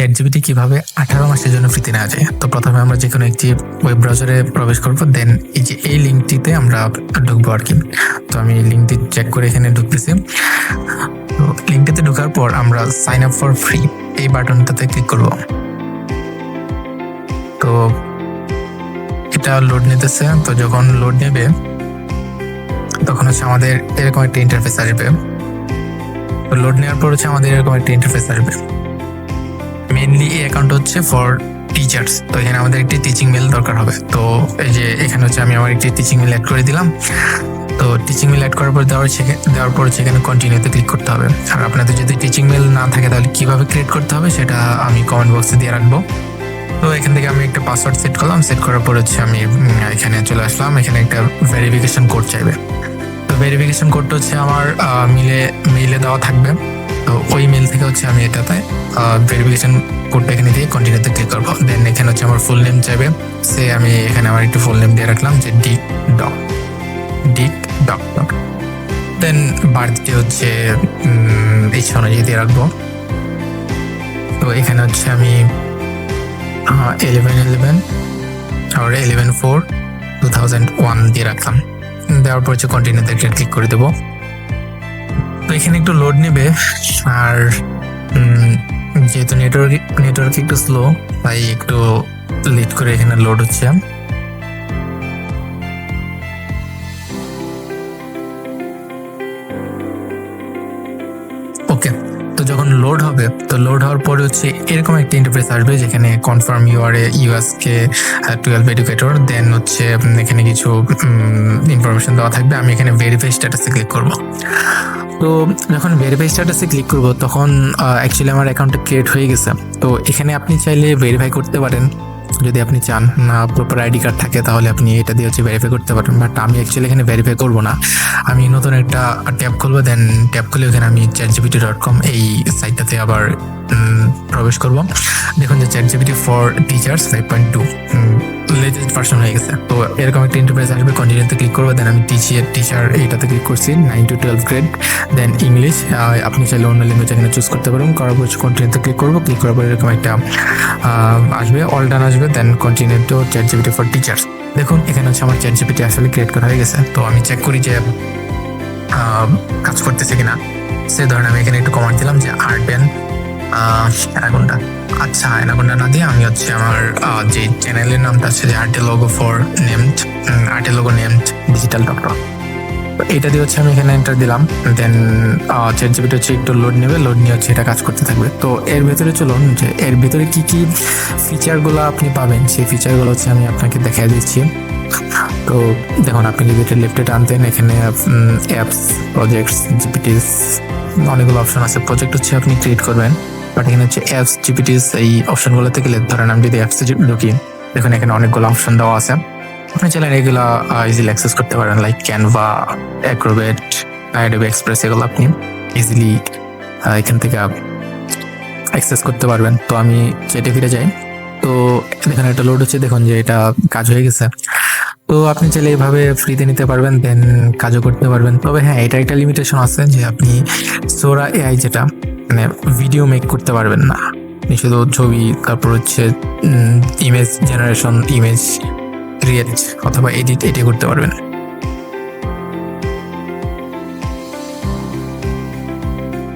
ChatGPT কিভাবে 18 মাসের জন্য ফ্রিতে নেওয়া যায়। তো প্রথমে আমরা যে কোনো একটি ওয়েব ব্রাউজারে প্রবেশ করবো, দেন এই যে এই লিঙ্কটিতে আমরা ঢুকবো আর কি। তো আমি লিঙ্কটি চেক করে এখানে ঢুকতেছি। তো লিঙ্কটিতে ঢোকার পর আমরা সাইন আপ ফর ফ্রি এই বাটনটাতে ক্লিক করব। তো এটা লোড নিতেছে। তো যখন লোড নেবে তখন হচ্ছে আমাদের এরকম একটা ইন্টারফেস আসবে। লোড নেওয়ার পর হচ্ছে আমাদের এরকম একটা ইন্টারফেস আসবে। মেইনলি এই অ্যাকাউন্ট হচ্ছে ফর টিচার্স। তো এখানে আমাদের একটি টিচিং মেল দরকার হবে। তো এই যে এখানে হচ্ছে আমি আমার একটি টিচিং মেল অ্যাড করে দিলাম। তো টিচিং মেল অ্যাড করার পর দেওয়ার পর সেখানে কন্টিনিউতে ক্লিক করতে হবে। আর আপনাদের যদি টিচিং মেল না থাকে তাহলে কিভাবে ক্রিয়েট করতে হবে সেটা আমি কমেন্ট বক্সে দিয়ে রাখবো। তো এখান থেকে আমি একটা পাসওয়ার্ড সেট করলাম। সেট করার পর হচ্ছে আমি এখানে চলে আসলাম। এখানে একটা ভেরিফিকেশন কোড চাইবে। তো ভেরিফিকেশন কোডটা হচ্ছে আমার মেইলে দেওয়া থাকবে। তো ওই মেল থেকে হচ্ছে আমি এটাতে ভেরিফিকেশন কোডটা এখানে দিয়ে কন্টিনিউতে ক্লিক করবো। দেন এখানে হচ্ছে আমার ফুল নেম চাইবে। আমি এখানে আমার একটু ফুল নেম দিয়ে রাখলাম যে ডিক ডক। দেন বার্থডে হচ্ছে ইচ্ছা অনুযায়ী দিয়ে রাখবো। তো এখানে হচ্ছে আমি 11/4/2001 দিয়ে রাখলাম। দেওয়ার পর হচ্ছে কন্টিনিউতে ক্লিক করে দেবো। তো এখানে একটু লোড নেবে। আর যেহেতু নেটওয়ার্ক একটু স্লো, তাই একটু লেট করে এখানে লোড হচ্ছে। ওকে, তো যখন লোড হবে, তো লোড হওয়ার পরে হচ্ছে এরকম একটা ইন্টারফেস আসবে যেখানে কনফার্ম ইউআরএ ইউএসকে 12 এডুকেটর। দেন হচ্ছে এখানে কিছু ইনফরমেশন দেওয়া থাকবে। আমি এখানে ভেরিফাই স্ট্যাটাসে ক্লিক করব। তো যখন ভেরিফাই স্ট্যাটাসে ক্লিক করব তখন অ্যাকচুয়ালি আমার অ্যাকাউন্টটা ক্রিয়েট হয়ে গেছে। তো এখানে আপনি চাইলে ভেরিফাই করতে পারেন যদি আপনি চান। না প্রপার আইডি কার্ড থাকে তাহলে আপনি এটা দিয়ে হচ্ছে ভেরিফাই করতে পারেন। বাট আমি অ্যাকচুয়ালি এখানে ভেরিফাই করবো না। আমি নতুন একটা ট্যাব খুলবো। দেন ট্যাব খুলে ওখানে আমি chatgpt.com এই সাইটটাতে আবার প্রবেশ করব। দেখুন যে ChatGPT for teachers 5.2 latest version হয়ে গেছে। তো এরকম একটা ইন্টারফেস আসবে। কন্টিনিউতে ক্লিক করবো। দেন আমি টিচার এইটাতে ক্লিক করছি 9 to 12 গ্রেড। Then English. আপনি চাইলে অন্য ল্যাঙ্গুয়েজ এখানে চুজ করতে পারেন। করার পর কন্টিনিউতে ক্লিক করবো। ক্লিক করার পর এরকম একটা আসবে, অল ডান আসবে। Then continue to ChatGPT for teachers. দেখুন এখানে হচ্ছে আমার ChatGPT আসলে ক্রিয়েট করা হয়ে গেছে। তো আমি চেক করি যে কাজ করতেছে কিনা। সে ধরেন আমি এখানে একটু কমান্ড দিলাম যে আর্টেন অ্যানাকোন্ডা। আচ্ছা, অ্যানাকোন্ডা না দিয়ে আমি হচ্ছে আমার যে চ্যানেলের নামটা আছে যে আর্টে লোগো নেমড ডিজিটাল ডক্টর, এটা দিয়ে হচ্ছে আমি এখানে এন্টার দিলাম। দেন ChatGPT হচ্ছে একটু লোড নেবে। লোড নিয়ে হচ্ছে এটা কাজ করতে থাকবে। তো এর ভেতরে চলুন যে এর ভেতরে কি কি ফিচারগুলো আপনি পাবেন সেই ফিচারগুলো হচ্ছে আমি আপনাকে দেখাই দিচ্ছি। তো দেখুন, আপনি যদি এটা লেফটে টানতেন এখানে অ্যাপস, প্রজেক্টস, জিপিটিস অনেকগুলো অপশন আছে। প্রজেক্ট হচ্ছে আপনি ক্রিয়েট করবেন। বাট এখানে হচ্ছে অ্যাপস, জিপিটিস এই অপশনগুলোতে গেলে ধরেন আমি যদি অ্যাপসে ঢুকি, দেখুন এখানে অনেকগুলো অপশন দেওয়া আছে। আপনি চাইলে এগুলো ইজিলি অ্যাক্সেস করতে পারেন, like Canva, Acrobat, Adobe express, এগুলো আপনি ইজিলি এখান থেকে অ্যাক্সেস করতে পারবেন। তো আমি চেটে ফিরে যাই। তো এখানে একটা লোড হচ্ছে, দেখুন যে এটা কাজ হয়ে গেছে। তো আপনি চাইলে এইভাবে ফ্রিতে নিতে পারবেন, দেন কাজও করতে পারবেন। তবে হ্যাঁ, এটা একটা লিমিটেশন আছে যে আপনি সোরা এআই যেটা মানে ভিডিও মেক করতে পারবেন না। আপনি শুধু ছবি, তারপর হচ্ছে ইমেজ জেনারেশন, ইমেজ ক্রিয়েট অথবা এডিট করতে পারবেন।